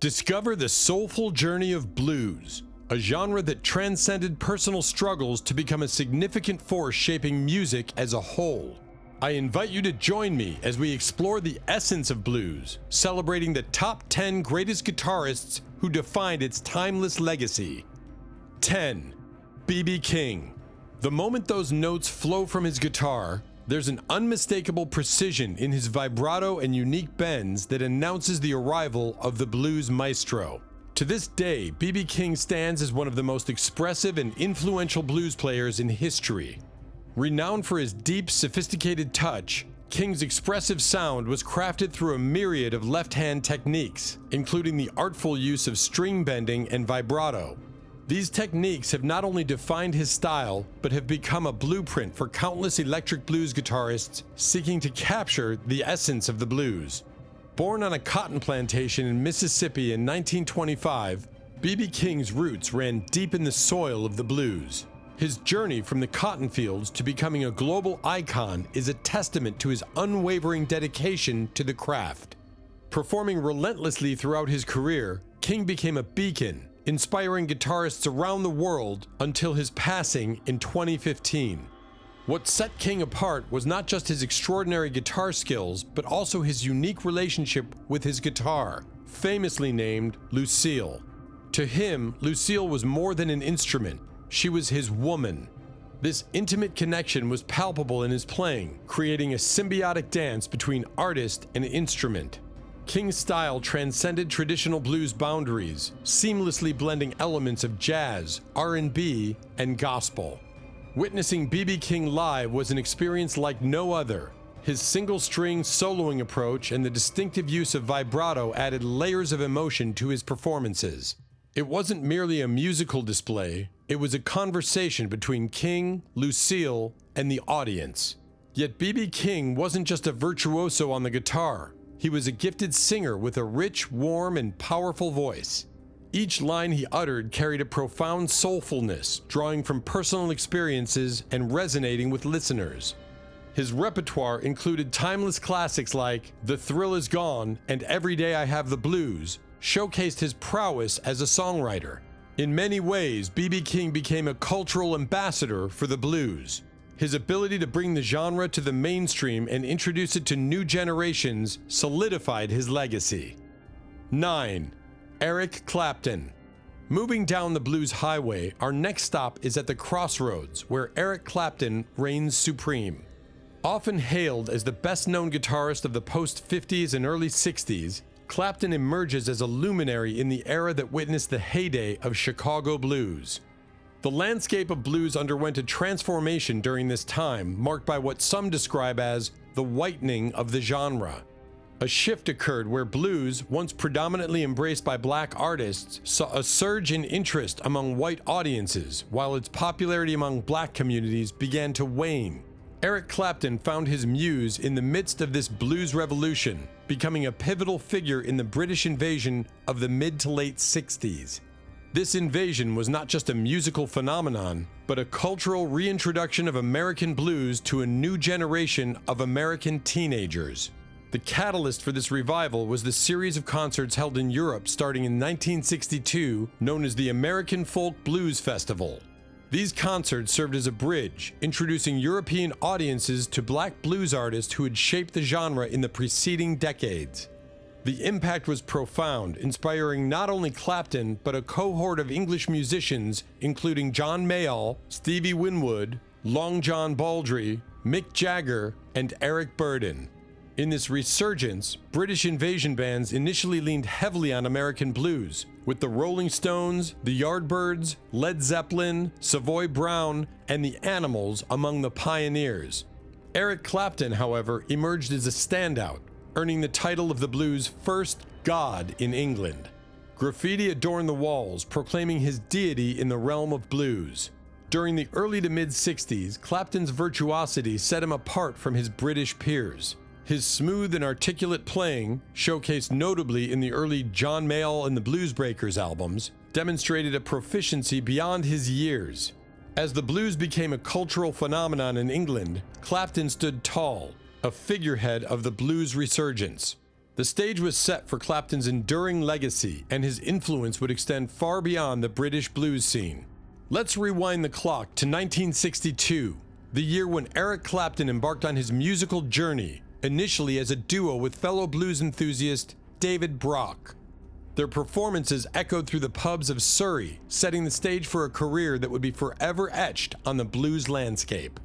Discover the soulful journey of blues, a genre that transcended personal struggles to become a significant force shaping music as a whole. I invite you to join me as we explore the essence of blues, celebrating the top 10 greatest guitarists who defined its timeless legacy. 10. B.B. King. The moment those notes flow from his guitar, there's an unmistakable precision in his vibrato and unique bends that announces the arrival of the blues maestro. To this day, B.B. King stands as one of the most expressive and influential blues players in history. Renowned for his deep, sophisticated touch, King's expressive sound was crafted through a myriad of left-hand techniques, including the artful use of string bending and vibrato. These techniques have not only defined his style, but have become a blueprint for countless electric blues guitarists seeking to capture the essence of the blues. Born on a cotton plantation in Mississippi in 1925, B.B. King's roots ran deep in the soil of the blues. His journey from the cotton fields to becoming a global icon is a testament to his unwavering dedication to the craft. Performing relentlessly throughout his career, King became a beacon, inspiring guitarists around the world until his passing in 2015. What set King apart was not just his extraordinary guitar skills, but also his unique relationship with his guitar, famously named Lucille. To him, Lucille was more than an instrument. She was his woman. This intimate connection was palpable in his playing, creating a symbiotic dance between artist and instrument. King's style transcended traditional blues boundaries, seamlessly blending elements of jazz, R&B, and gospel. Witnessing B.B. King live was an experience like no other. His single-string soloing approach and the distinctive use of vibrato added layers of emotion to his performances. It wasn't merely a musical display, it was a conversation between King, Lucille, and the audience. Yet B.B. King wasn't just a virtuoso on the guitar. He was a gifted singer with a rich, warm, and powerful voice. Each line he uttered carried a profound soulfulness, drawing from personal experiences and resonating with listeners. His repertoire included timeless classics like "The Thrill Is Gone" and "Every Day I Have the Blues," showcased his prowess as a songwriter. In many ways, B.B. King became a cultural ambassador for the blues. His ability to bring the genre to the mainstream and introduce it to new generations solidified his legacy. 9. Eric Clapton. Moving down the blues highway, our next stop is at the crossroads, where Eric Clapton reigns supreme. Often hailed as the best-known guitarist of the post-50s and early 60s, Clapton emerges as a luminary in the era that witnessed the heyday of Chicago blues. The landscape of blues underwent a transformation during this time, marked by what some describe as the whitening of the genre. A shift occurred where blues, once predominantly embraced by black artists, saw a surge in interest among white audiences, while its popularity among black communities began to wane. Eric Clapton found his muse in the midst of this blues revolution, becoming a pivotal figure in the British invasion of the mid to late 60s. This invasion was not just a musical phenomenon, but a cultural reintroduction of American blues to a new generation of American teenagers. The catalyst for this revival was the series of concerts held in Europe starting in 1962, known as the American Folk Blues Festival. These concerts served as a bridge, introducing European audiences to black blues artists who had shaped the genre in the preceding decades. The impact was profound, inspiring not only Clapton, but a cohort of English musicians, including John Mayall, Stevie Winwood, Long John Baldry, Mick Jagger, and Eric Burdon. In this resurgence, British invasion bands initially leaned heavily on American blues, with the Rolling Stones, the Yardbirds, Led Zeppelin, Savoy Brown, and the Animals among the pioneers. Eric Clapton, however, emerged as a standout, earning the title of the blues' first god in England. Graffiti adorned the walls, proclaiming his deity in the realm of blues. During the early to mid-60s, Clapton's virtuosity set him apart from his British peers. His smooth and articulate playing, showcased notably in the early John Mayall and the Bluesbreakers albums, demonstrated a proficiency beyond his years. As the blues became a cultural phenomenon in England, Clapton stood tall, a figurehead of the blues resurgence. The The stage was set for Clapton's enduring legacy, and his influence would extend far beyond the British blues scene. Let's rewind the clock to 1962, the year when Eric Clapton embarked on his musical journey, initially as a duo with fellow blues enthusiast David Brock. Their performances echoed through the pubs of Surrey, setting the stage for a career that would be forever etched on the blues landscape.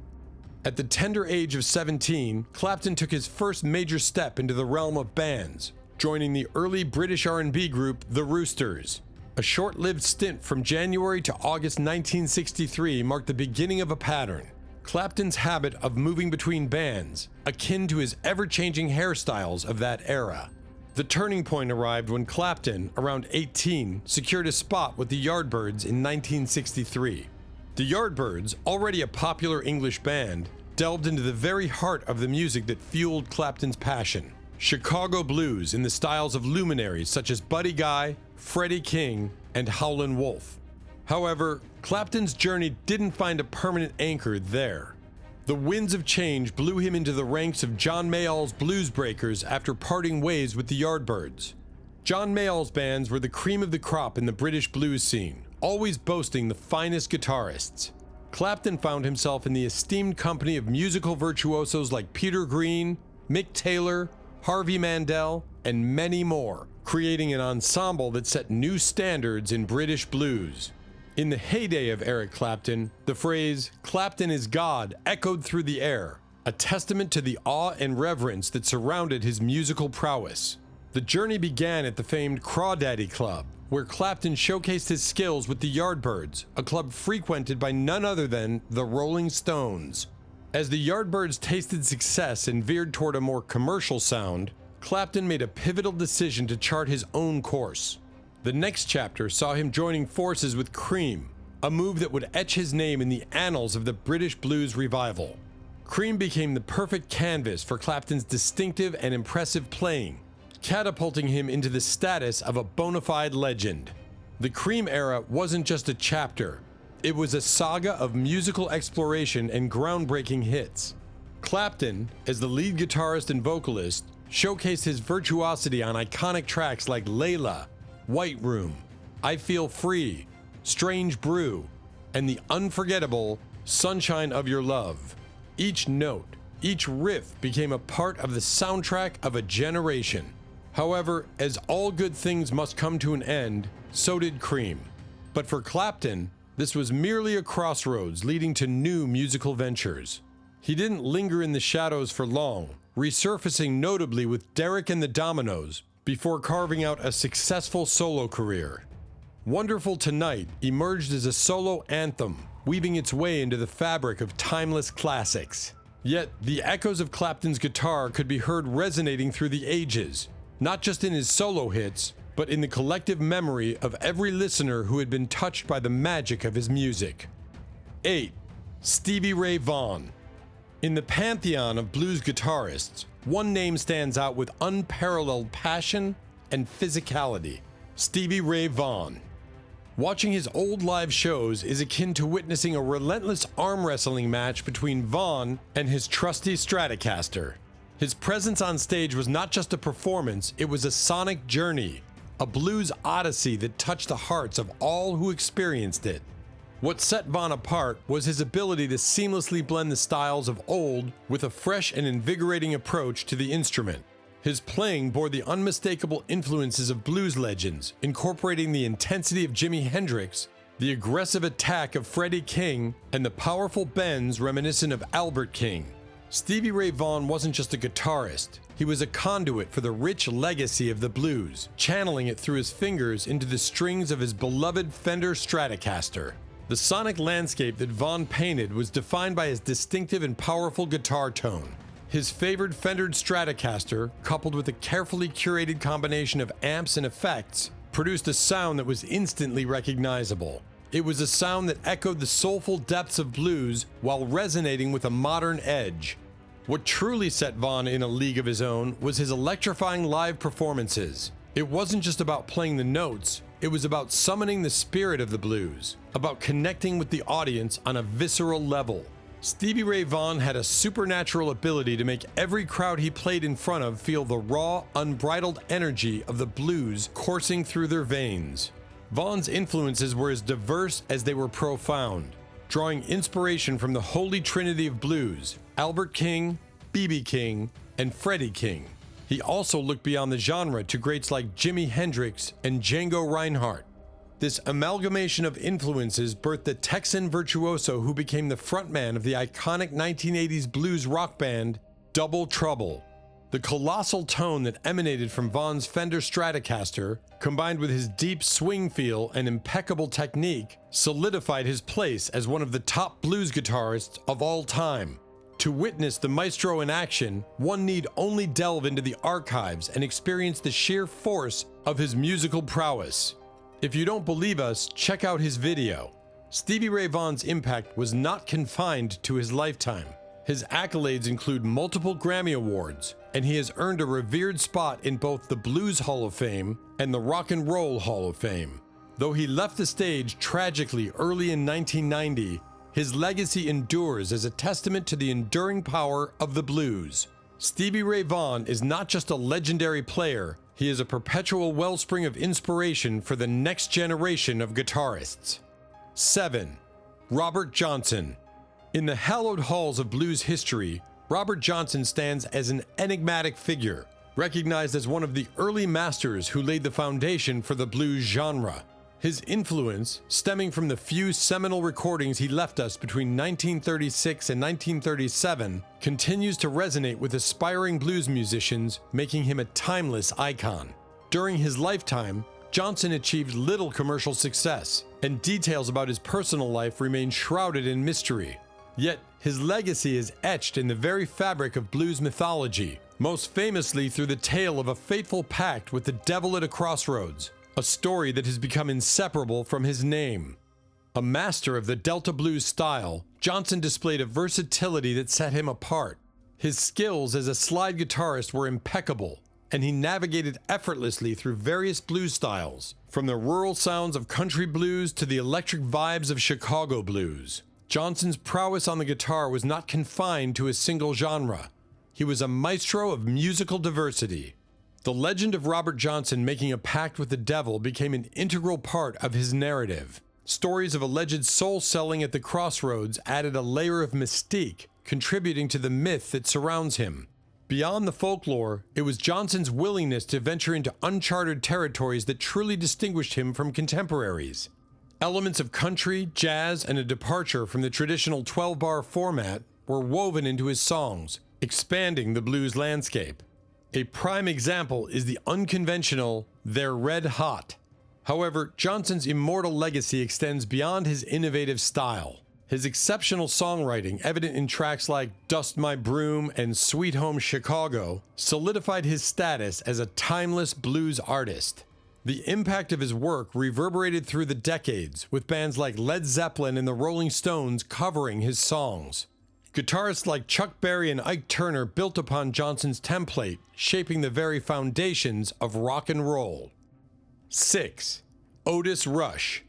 At the tender age of 17, Clapton took his first major step into the realm of bands, joining the early British R&B group The Roosters. A short-lived stint from January to August 1963 marked the beginning of a pattern. Clapton's habit of moving between bands, akin to his ever-changing hairstyles of that era. The turning point arrived when Clapton, around 18, secured a spot with the Yardbirds in 1963. The Yardbirds, already a popular English band, delved into the very heart of the music that fueled Clapton's passion: Chicago blues in the styles of luminaries such as Buddy Guy, Freddie King, and Howland Wolf. However, Clapton's journey didn't find a permanent anchor there. The winds of change blew him into the ranks of John Mayall's Blues Breakers after parting ways with the Yardbirds. John Mayall's bands were the cream of the crop in the British blues scene, always boasting the finest guitarists. Clapton found himself in the esteemed company of musical virtuosos like Peter Green, Mick Taylor, Harvey Mandel, and many more, creating an ensemble that set new standards in British blues. In the heyday of Eric Clapton, the phrase, "Clapton is God," echoed through the air, a testament to the awe and reverence that surrounded his musical prowess. The journey began at the famed Crawdaddy Club, where Clapton showcased his skills with the Yardbirds, a club frequented by none other than the Rolling Stones. As the Yardbirds tasted success and veered toward a more commercial sound, Clapton made a pivotal decision to chart his own course. The next chapter saw him joining forces with Cream, a move that would etch his name in the annals of the British blues revival. Cream became the perfect canvas for Clapton's distinctive and impressive playing, catapulting him into the status of a bona fide legend. The Cream era wasn't just a chapter, it was a saga of musical exploration and groundbreaking hits. Clapton, as the lead guitarist and vocalist, showcased his virtuosity on iconic tracks like Layla, White Room, I Feel Free, Strange Brew, and the unforgettable Sunshine of Your Love. Each note, each riff became a part of the soundtrack of a generation. However, as all good things must come to an end, so did Cream. But for Clapton, this was merely a crossroads leading to new musical ventures. He didn't linger in the shadows for long, resurfacing notably with Derek and the Dominoes, before carving out a successful solo career. Wonderful Tonight emerged as a solo anthem, weaving its way into the fabric of timeless classics. Yet, the echoes of Clapton's guitar could be heard resonating through the ages, not just in his solo hits, but in the collective memory of every listener who had been touched by the magic of his music. 8. Stevie Ray Vaughan. In the pantheon of blues guitarists, one name stands out with unparalleled passion and physicality: Stevie Ray Vaughan. Watching his old live shows is akin to witnessing a relentless arm wrestling match between Vaughan and his trusty Stratocaster. His presence on stage was not just a performance, it was a sonic journey, a blues odyssey that touched the hearts of all who experienced it. What set Vaughan apart was his ability to seamlessly blend the styles of old with a fresh and invigorating approach to the instrument. His playing bore the unmistakable influences of blues legends, incorporating the intensity of Jimi Hendrix, the aggressive attack of Freddie King, and the powerful bends reminiscent of Albert King. Stevie Ray Vaughan wasn't just a guitarist, he was a conduit for the rich legacy of the blues, channeling it through his fingers into the strings of his beloved Fender Stratocaster. The sonic landscape that Vaughan painted was defined by his distinctive and powerful guitar tone. His favored Fender Stratocaster, coupled with a carefully curated combination of amps and effects, produced a sound that was instantly recognizable. It was a sound that echoed the soulful depths of blues while resonating with a modern edge. What truly set Vaughan in a league of his own was his electrifying live performances. It wasn't just about playing the notes, it was about summoning the spirit of the blues, about connecting with the audience on a visceral level. Stevie Ray Vaughan had a supernatural ability to make every crowd he played in front of feel the raw, unbridled energy of the blues coursing through their veins. Vaughan's influences were as diverse as they were profound, drawing inspiration from the holy trinity of blues, Albert King, B.B. King, and Freddie King. He also looked beyond the genre to greats like Jimi Hendrix and Django Reinhardt. This amalgamation of influences birthed the Texan virtuoso who became the frontman of the iconic 1980s blues rock band Double Trouble. The colossal tone that emanated from Vaughan's Fender Stratocaster, combined with his deep swing feel and impeccable technique, solidified his place as one of the top blues guitarists of all time. To witness the maestro in action, one need only delve into the archives and experience the sheer force of his musical prowess. If you don't believe us, check out his video. Stevie Ray Vaughan's impact was not confined to his lifetime. His accolades include multiple Grammy Awards, and he has earned a revered spot in both the Blues Hall of Fame and the Rock and Roll Hall of Fame. Though he left the stage tragically early in 1990, his legacy endures as a testament to the enduring power of the blues. Stevie Ray Vaughan is not just a legendary player, he is a perpetual wellspring of inspiration for the next generation of guitarists. 7. Robert Johnson. In the hallowed halls of blues history, Robert Johnson stands as an enigmatic figure, recognized as one of the early masters who laid the foundation for the blues genre. His influence, stemming from the few seminal recordings he left us between 1936 and 1937, continues to resonate with aspiring blues musicians, making him a timeless icon. During his lifetime, Johnson achieved little commercial success, and details about his personal life remain shrouded in mystery. Yet, his legacy is etched in the very fabric of blues mythology, most famously through the tale of a fateful pact with the devil at a crossroads, a story that has become inseparable from his name. A master of the Delta blues style, Johnson displayed a versatility that set him apart. His skills as a slide guitarist were impeccable, and he navigated effortlessly through various blues styles, from the rural sounds of country blues to the electric vibes of Chicago blues. Johnson's prowess on the guitar was not confined to a single genre. He was a maestro of musical diversity. The legend of Robert Johnson making a pact with the devil became an integral part of his narrative. Stories of alleged soul selling at the crossroads added a layer of mystique, contributing to the myth that surrounds him. Beyond the folklore, it was Johnson's willingness to venture into uncharted territories that truly distinguished him from contemporaries. Elements of country, jazz, and a departure from the traditional 12-bar format were woven into his songs, expanding the blues landscape. A prime example is the unconventional "They're Red Hot." However, Johnson's immortal legacy extends beyond his innovative style. His exceptional songwriting, evident in tracks like "Dust My Broom" and "Sweet Home Chicago," solidified his status as a timeless blues artist. The impact of his work reverberated through the decades, with bands like Led Zeppelin and the Rolling Stones covering his songs. Guitarists like Chuck Berry and Ike Turner built upon Johnson's template, shaping the very foundations of rock and roll. 6. Otis Rush.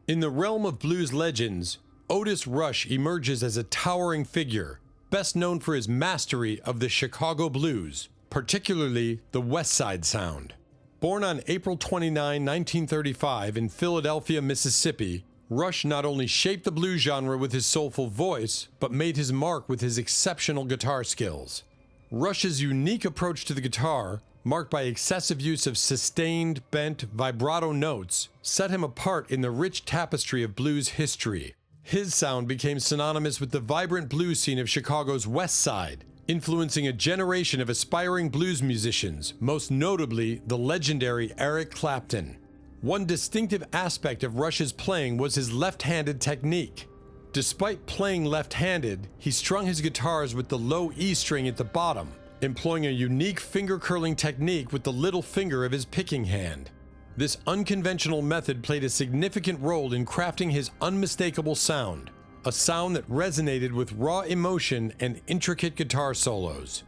In the realm of blues legends, Otis Rush emerges as a towering figure, best known for his mastery of the Chicago blues, particularly the West Side sound. Born on April 29, 1935 in Philadelphia, Mississippi, Rush not only shaped the blues genre with his soulful voice, but made his mark with his exceptional guitar skills. Rush's unique approach to the guitar, marked by excessive use of sustained, bent, vibrato notes, set him apart in the rich tapestry of blues history. His sound became synonymous with the vibrant blues scene of Chicago's West Side, influencing a generation of aspiring blues musicians, most notably the legendary Eric Clapton. One distinctive aspect of Rush's playing was his left-handed technique. Despite playing left-handed, he strung his guitars with the low E string at the bottom, employing a unique finger-curling technique with the little finger of his picking hand. This unconventional method played a significant role in crafting his unmistakable sound, a sound that resonated with raw emotion and intricate guitar solos.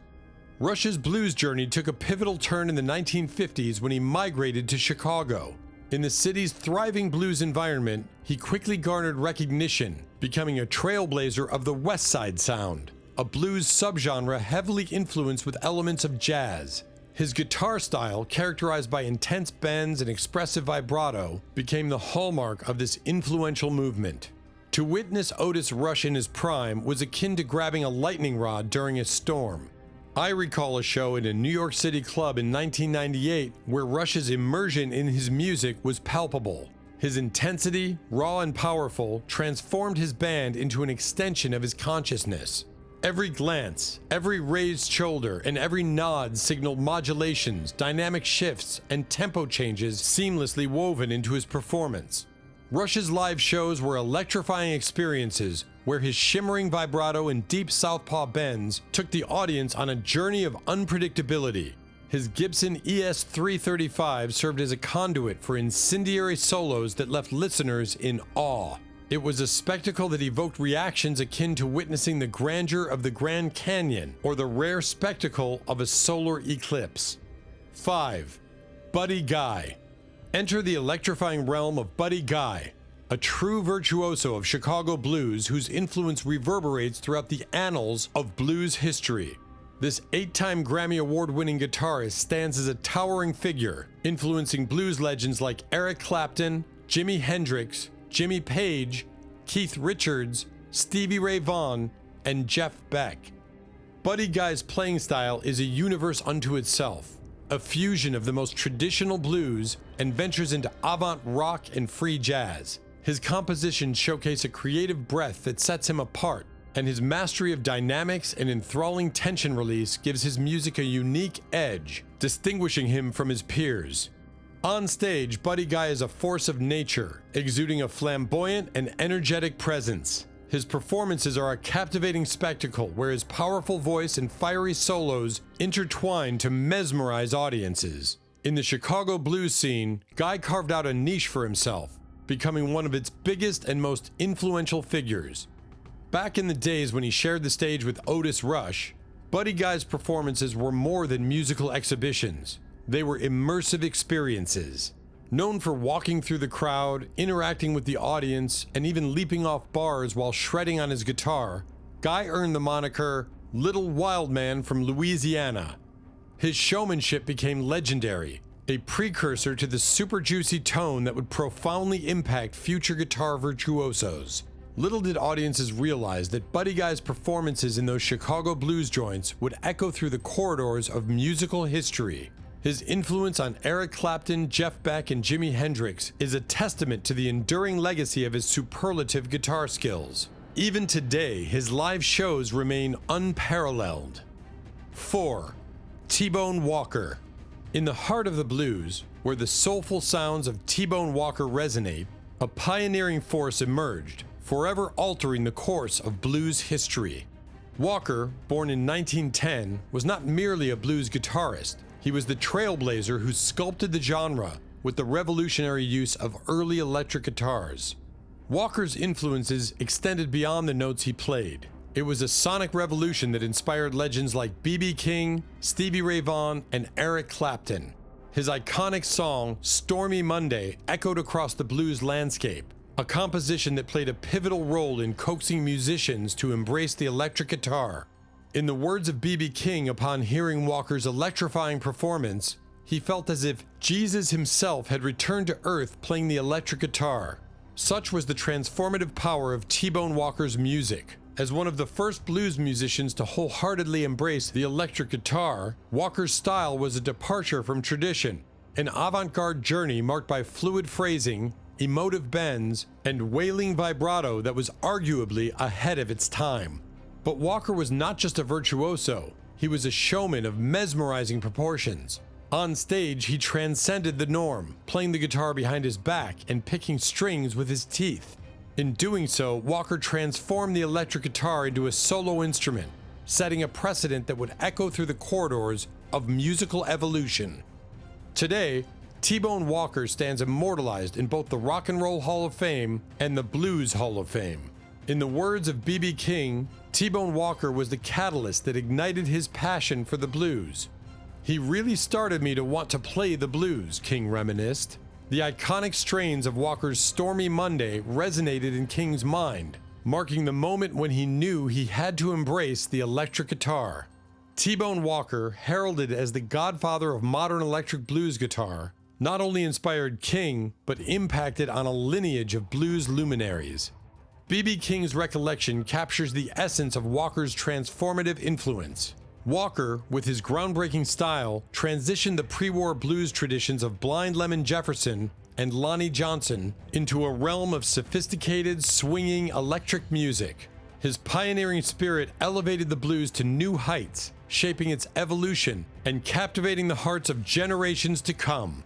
Rush's blues journey took a pivotal turn in the 1950s when he migrated to Chicago. In the city's thriving blues environment, he quickly garnered recognition, becoming a trailblazer of the West Side sound, a blues subgenre heavily influenced with elements of jazz. His guitar style, characterized by intense bends and expressive vibrato, became the hallmark of this influential movement. To witness Otis Rush in his prime was akin to grabbing a lightning rod during a storm. I recall a show in a New York City club in 1998 where Rush's immersion in his music was palpable. His intensity, raw and powerful, transformed his band into an extension of his consciousness. Every glance, every raised shoulder, and every nod signaled modulations, dynamic shifts, and tempo changes seamlessly woven into his performance. Rush's live shows were electrifying experiences where his shimmering vibrato and deep southpaw bends took the audience on a journey of unpredictability. His Gibson ES-335 served as a conduit for incendiary solos that left listeners in awe. It was a spectacle that evoked reactions akin to witnessing the grandeur of the Grand Canyon or the rare spectacle of a solar eclipse. 5. Buddy Guy. Enter the electrifying realm of Buddy Guy, a true virtuoso of Chicago blues whose influence reverberates throughout the annals of blues history. This 8-time Grammy Award-winning guitarist stands as a towering figure, influencing blues legends like Eric Clapton, Jimi Hendrix, Jimmy Page, Keith Richards, Stevie Ray Vaughan, and Jeff Beck. Buddy Guy's playing style is a universe unto itself, a fusion of the most traditional blues and ventures into avant rock and free jazz. His compositions showcase a creative breadth that sets him apart, and his mastery of dynamics and enthralling tension release gives his music a unique edge, distinguishing him from his peers. On stage, Buddy Guy is a force of nature, exuding a flamboyant and energetic presence. His performances are a captivating spectacle where his powerful voice and fiery solos intertwine to mesmerize audiences. In the Chicago blues scene, Guy carved out a niche for himself, becoming one of its biggest and most influential figures. Back in the days when he shared the stage with Otis Rush, Buddy Guy's performances were more than musical exhibitions. They were immersive experiences. Known for walking through the crowd, interacting with the audience, and even leaping off bars while shredding on his guitar, Guy earned the moniker Little Wild Man from Louisiana. His showmanship became legendary, a precursor to the super juicy tone that would profoundly impact future guitar virtuosos. Little did audiences realize that Buddy Guy's performances in those Chicago blues joints would echo through the corridors of musical history. His influence on Eric Clapton, Jeff Beck, and Jimi Hendrix is a testament to the enduring legacy of his superlative guitar skills. Even today, his live shows remain unparalleled. 4. Tbone Walker. In the heart of the blues, where the soulful sounds of Tbone Walker resonate, a pioneering force emerged, forever altering the course of blues history. Walker, born in 1910, was not merely a blues guitarist. He was the trailblazer who sculpted the genre with the revolutionary use of early electric guitars. Walker's influences extended beyond the notes he played. It was a sonic revolution that inspired legends like B.B. King, Stevie Ray Vaughan, and Eric Clapton. His iconic song, Stormy Monday, echoed across the blues landscape, a composition that played a pivotal role in coaxing musicians to embrace the electric guitar. In the words of B.B. King upon hearing Walker's electrifying performance, he felt as if Jesus himself had returned to earth playing the electric guitar. Such was the transformative power of Tbone Walker's music. As one of the first blues musicians to wholeheartedly embrace the electric guitar, Walker's style was a departure from tradition, an avant-garde journey marked by fluid phrasing, emotive bends, and wailing vibrato that was arguably ahead of its time. But Walker was not just a virtuoso, he was a showman of mesmerizing proportions. On stage, he transcended the norm, playing the guitar behind his back and picking strings with his teeth. In doing so, Walker transformed the electric guitar into a solo instrument, setting a precedent that would echo through the corridors of musical evolution. Today, Tbone Walker stands immortalized in both the Rock and Roll Hall of Fame and the Blues Hall of Fame. In the words of B.B. King, Tbone Walker was the catalyst that ignited his passion for the blues. "He really started me to want to play the blues," King reminisced. The iconic strains of Walker's Stormy Monday resonated in King's mind, marking the moment when he knew he had to embrace the electric guitar. Tbone Walker, heralded as the godfather of modern electric blues guitar, not only inspired King, but impacted on a lineage of blues luminaries. B.B. King's recollection captures the essence of Walker's transformative influence. Walker, with his groundbreaking style, transitioned the pre-war blues traditions of Blind Lemon Jefferson and Lonnie Johnson into a realm of sophisticated, swinging electric music. His pioneering spirit elevated the blues to new heights, shaping its evolution and captivating the hearts of generations to come.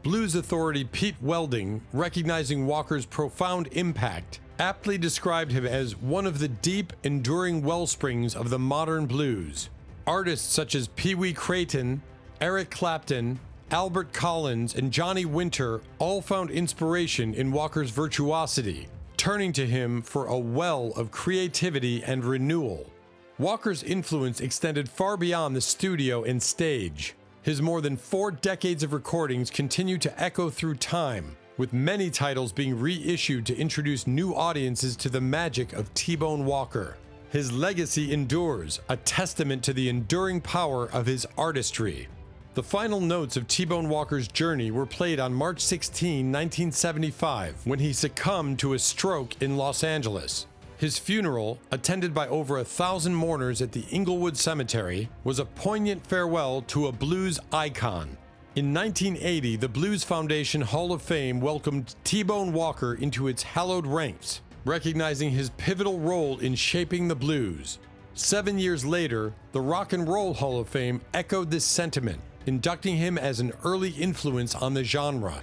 Blues authority Pete Welding, recognizing Walker's profound impact, aptly described him as one of the deep, enduring wellsprings of the modern blues. Artists such as Pee Wee Crayton, Eric Clapton, Albert Collins, and Johnny Winter all found inspiration in Walker's virtuosity, turning to him for a well of creativity and renewal. Walker's influence extended far beyond the studio and stage. His more than 4 decades of recordings continue to echo through time, with many titles being reissued to introduce new audiences to the magic of Tbone Walker. His legacy endures, a testament to the enduring power of his artistry. The final notes of Tbone Walker's journey were played on March 16, 1975, when he succumbed to a stroke in Los Angeles. His funeral, attended by over 1,000 mourners at the Inglewood Cemetery, was a poignant farewell to a blues icon. In 1980, the Blues Foundation Hall of Fame welcomed Tbone Walker into its hallowed ranks, recognizing his pivotal role in shaping the blues. 7 years later, the Rock and Roll Hall of Fame echoed this sentiment, inducting him as an early influence on the genre.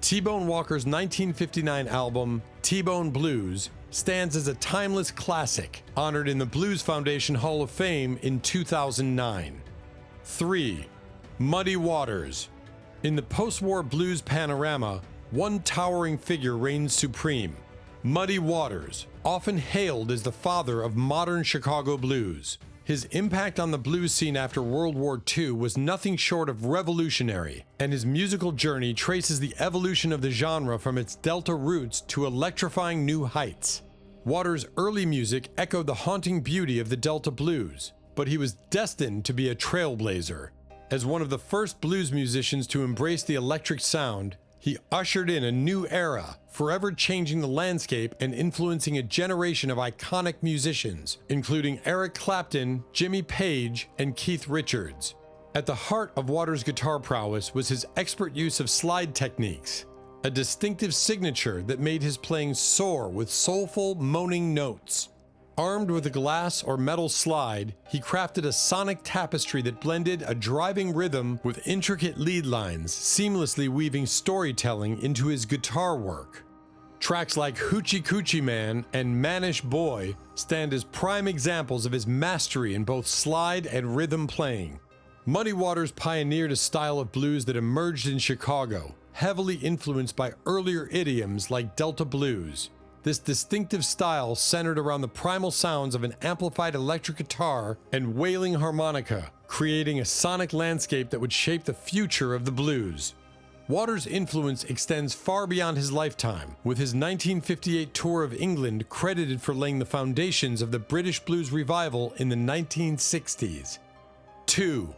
Tbone Walker's 1959 album, T-Bone Blues, stands as a timeless classic, honored in the Blues Foundation Hall of Fame in 2009. 3. Muddy Waters. In the post-war blues panorama, one towering figure reigns supreme: Muddy Waters, often hailed as the father of modern Chicago blues. His impact on the blues scene after World War II was nothing short of revolutionary, and his musical journey traces the evolution of the genre from its Delta roots to electrifying new heights. Waters' early music echoed the haunting beauty of the Delta blues, but he was destined to be a trailblazer. As one of the first blues musicians to embrace the electric sound, he ushered in a new era, forever changing the landscape and influencing a generation of iconic musicians, including Eric Clapton, Jimmy Page, and Keith Richards. At the heart of Waters' guitar prowess was his expert use of slide techniques, a distinctive signature that made his playing soar with soulful, moaning notes. Armed with a glass or metal slide, he crafted a sonic tapestry that blended a driving rhythm with intricate lead lines, seamlessly weaving storytelling into his guitar work. Tracks like Hoochie Coochie Man and Mannish Boy stand as prime examples of his mastery in both slide and rhythm playing. Muddy Waters pioneered a style of blues that emerged in Chicago, heavily influenced by earlier idioms like Delta blues. This distinctive style centered around the primal sounds of an amplified electric guitar and wailing harmonica, creating a sonic landscape that would shape the future of the blues. Waters' influence extends far beyond his lifetime, with his 1958 tour of England credited for laying the foundations of the British blues revival in the 1960s. 2.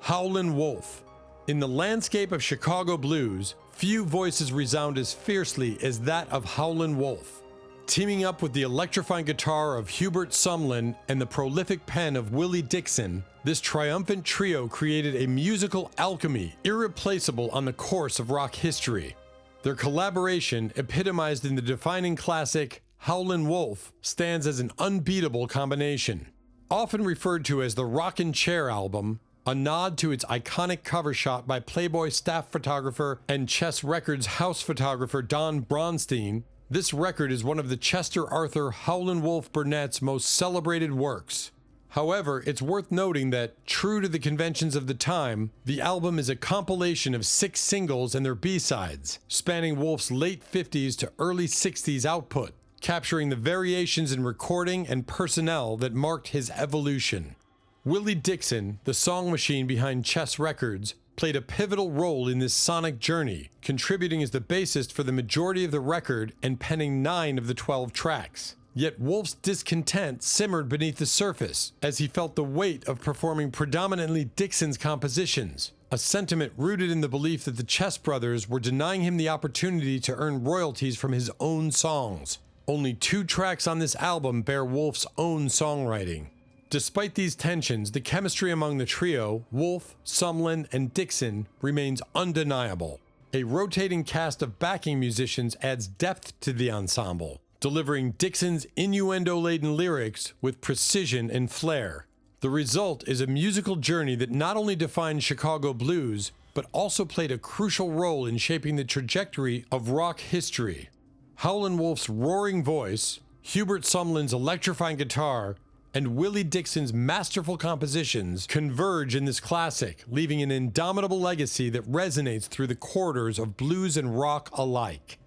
Howland Wolf. In the landscape of Chicago blues, few voices resound as fiercely as that of Howland Wolf. Teaming up with the electrifying guitar of Hubert Sumlin and the prolific pen of Willie Dixon, this triumphant trio created a musical alchemy irreplaceable on the course of rock history. Their collaboration, epitomized in the defining classic Howlin' Wolf, stands as an unbeatable combination. Often referred to as the Rockin' Chair album, a nod to its iconic cover shot by Playboy staff photographer and Chess Records house photographer Don Bronstein, this record is one of the Chester Arthur Howlin' Wolf Burnett's most celebrated works. However, it's worth noting that, true to the conventions of the time, the album is a compilation of 6 singles and their B-sides, spanning Wolf's late 50s to early 60s output, capturing the variations in recording and personnel that marked his evolution. Willie Dixon, the song machine behind Chess Records, played a pivotal role in this sonic journey, contributing as the bassist for the majority of the record and penning 9 of the 12 tracks. Yet Wolf's discontent simmered beneath the surface as he felt the weight of performing predominantly Dixon's compositions, a sentiment rooted in the belief that the Chess brothers were denying him the opportunity to earn royalties from his own songs. Only 2 tracks on this album bear Wolf's own songwriting. Despite these tensions, the chemistry among the trio, Wolf, Sumlin, and Dixon, remains undeniable. A rotating cast of backing musicians adds depth to the ensemble, delivering Dixon's innuendo-laden lyrics with precision and flair. The result is a musical journey that not only defined Chicago blues, but also played a crucial role in shaping the trajectory of rock history. Howland Wolf's roaring voice, Hubert Sumlin's electrifying guitar, and Willie Dixon's masterful compositions converge in this classic, leaving an indomitable legacy that resonates through the corridors of blues and rock alike.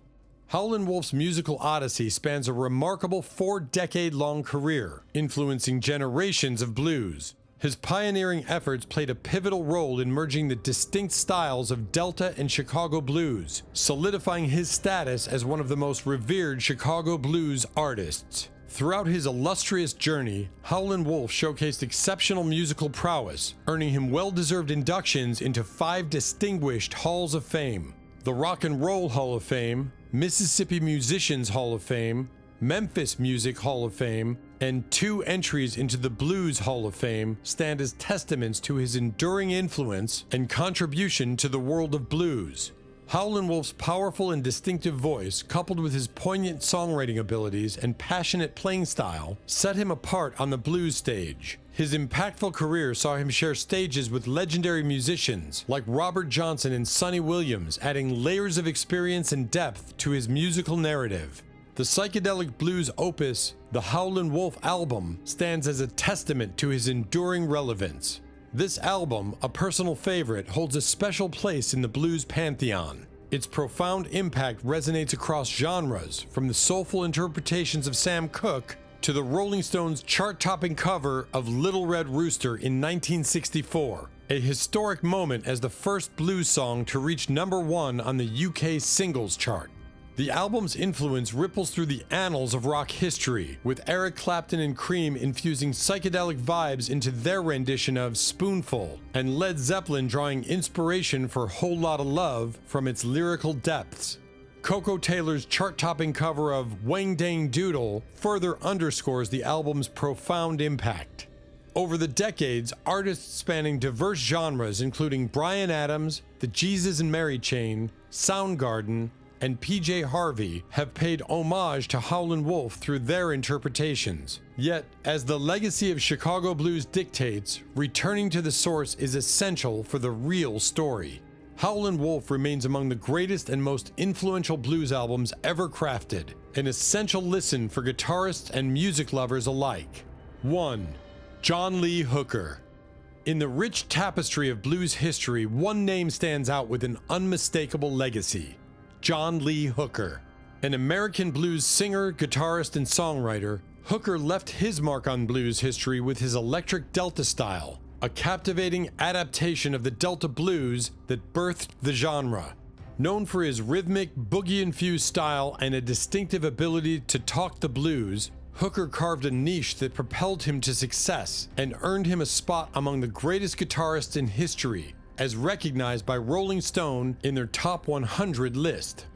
Howland Wolf's musical odyssey spans a remarkable 4-decade-long career, influencing generations of blues. His pioneering efforts played a pivotal role in merging the distinct styles of Delta and Chicago blues, solidifying his status as one of the most revered Chicago blues artists. Throughout his illustrious journey, Howland Wolf showcased exceptional musical prowess, earning him well-deserved inductions into 5 distinguished Halls of Fame: the Rock and Roll Hall of Fame, Mississippi Musicians Hall of Fame, Memphis Music Hall of Fame, and 2 entries into the Blues Hall of Fame stand as testaments to his enduring influence and contribution to the world of blues. Howland Wolf's powerful and distinctive voice, coupled with his poignant songwriting abilities and passionate playing style, set him apart on the blues stage. His impactful career saw him share stages with legendary musicians like Robert Johnson and Sonny Williams, adding layers of experience and depth to his musical narrative. The psychedelic blues opus, the Howland Wolf album, stands as a testament to his enduring relevance. This album, a personal favorite, holds a special place in the blues pantheon. Its profound impact resonates across genres, from the soulful interpretations of Sam Cooke to the Rolling Stones' chart-topping cover of Little Red Rooster in 1964, a historic moment as the first blues song to reach #1 on the UK singles chart. The album's influence ripples through the annals of rock history, with Eric Clapton and Cream infusing psychedelic vibes into their rendition of Spoonful, and Led Zeppelin drawing inspiration for Whole Lotta Love from its lyrical depths. Coco Taylor's chart-topping cover of Wang Dang Doodle further underscores the album's profound impact. Over the decades, artists spanning diverse genres including Bryan Adams, the Jesus and Mary Chain, Soundgarden, and PJ Harvey have paid homage to Howland Wolf through their interpretations. Yet, as the legacy of Chicago blues dictates, returning to the source is essential for the real story. Howland Wolf remains among the greatest and most influential blues albums ever crafted, an essential listen for guitarists and music lovers alike. 1. John Lee Hooker. In the rich tapestry of blues history, one name stands out with an unmistakable legacy: John Lee Hooker. An American blues singer, guitarist, and songwriter, Hooker left his mark on blues history with his electric Delta style, a captivating adaptation of the Delta blues that birthed the genre. Known for his rhythmic, boogie-infused style and a distinctive ability to talk the blues, Hooker carved a niche that propelled him to success and earned him a spot among the greatest guitarists in history, as recognized by Rolling Stone in their Top 100 list.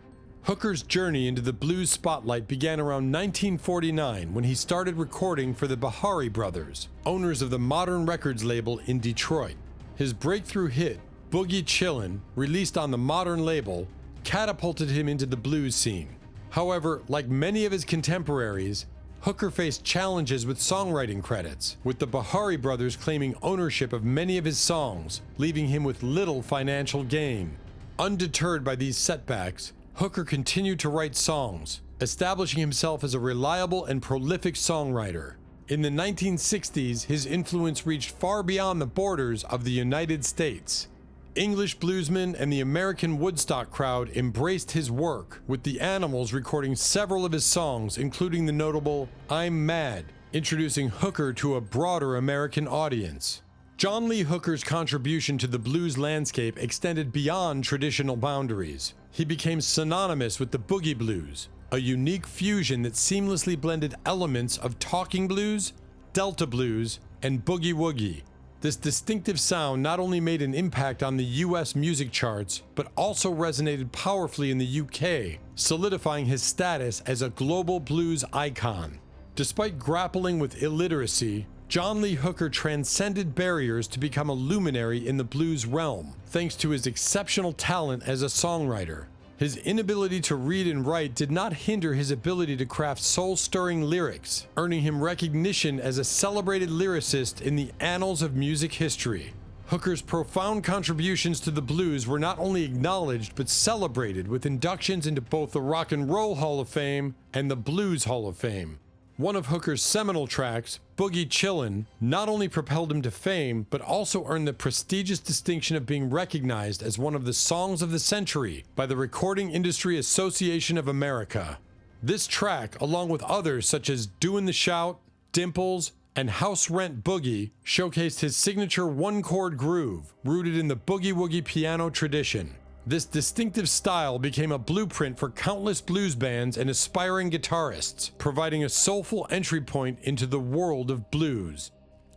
Hooker's journey into the blues spotlight began around 1949 when he started recording for the Bahari Brothers, owners of the Modern Records label in Detroit. His breakthrough hit, Boogie Chillin', released on the Modern label, catapulted him into the blues scene. However, like many of his contemporaries, Hooker faced challenges with songwriting credits, with the Bahari Brothers claiming ownership of many of his songs, leaving him with little financial gain. Undeterred by these setbacks, Hooker continued to write songs, establishing himself as a reliable and prolific songwriter. In the 1960s, his influence reached far beyond the borders of the United States. English bluesmen and the American Woodstock crowd embraced his work, with the Animals recording several of his songs, including the notable I'm Mad, introducing Hooker to a broader American audience. John Lee Hooker's contribution to the blues landscape extended beyond traditional boundaries. He became synonymous with the boogie blues, a unique fusion that seamlessly blended elements of talking blues, delta blues, and boogie woogie. This distinctive sound not only made an impact on the US music charts, but also resonated powerfully in the UK, solidifying his status as a global blues icon. Despite grappling with illiteracy, John Lee Hooker transcended barriers to become a luminary in the blues realm, thanks to his exceptional talent as a songwriter. His inability to read and write did not hinder his ability to craft soul-stirring lyrics, earning him recognition as a celebrated lyricist in the annals of music history. Hooker's profound contributions to the blues were not only acknowledged but celebrated with inductions into both the Rock and Roll Hall of Fame and the Blues Hall of Fame. One of Hooker's seminal tracks, Boogie Chillin', not only propelled him to fame, but also earned the prestigious distinction of being recognized as one of the songs of the century by the Recording Industry Association of America. This track, along with others such as Doin' the Shout, Dimples, and House Rent Boogie, showcased his signature one-chord groove, rooted in the boogie-woogie piano tradition. This distinctive style became a blueprint for countless blues bands and aspiring guitarists, providing a soulful entry point into the world of blues.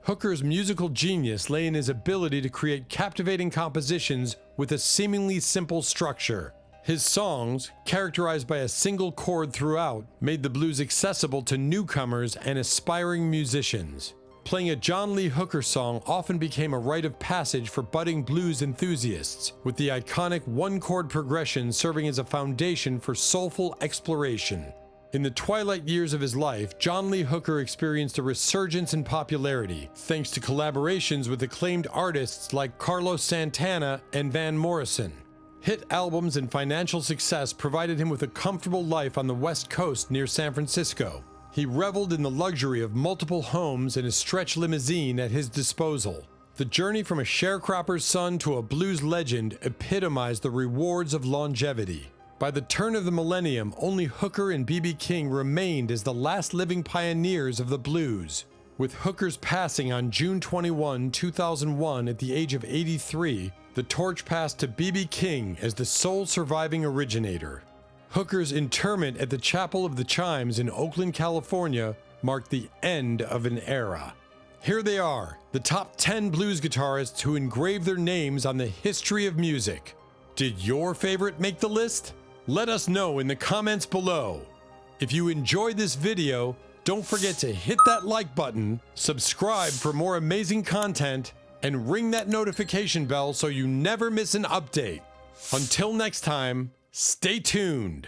Hooker's musical genius lay in his ability to create captivating compositions with a seemingly simple structure. His songs, characterized by a single chord throughout, made the blues accessible to newcomers and aspiring musicians. Playing a John Lee Hooker song often became a rite of passage for budding blues enthusiasts, with the iconic one-chord progression serving as a foundation for soulful exploration. In the twilight years of his life, John Lee Hooker experienced a resurgence in popularity, thanks to collaborations with acclaimed artists like Carlos Santana and Van Morrison. Hit albums and financial success provided him with a comfortable life on the West Coast near San Francisco. He reveled in the luxury of multiple homes and a stretch limousine at his disposal. The journey from a sharecropper's son to a blues legend epitomized the rewards of longevity. By the turn of the millennium, only Hooker and B.B. King remained as the last living pioneers of the blues. With Hooker's passing on June 21, 2001 at the age of 83, the torch passed to B.B. King as the sole surviving originator. Hooker's interment at the Chapel of the Chimes in Oakland, California, marked the end of an era. Here they are, the top 10 blues guitarists who engraved their names on the history of music. Did your favorite make the list? Let us know in the comments below. If you enjoyed this video, don't forget to hit that like button, subscribe for more amazing content, and ring that notification bell so you never miss an update. Until next time, stay tuned.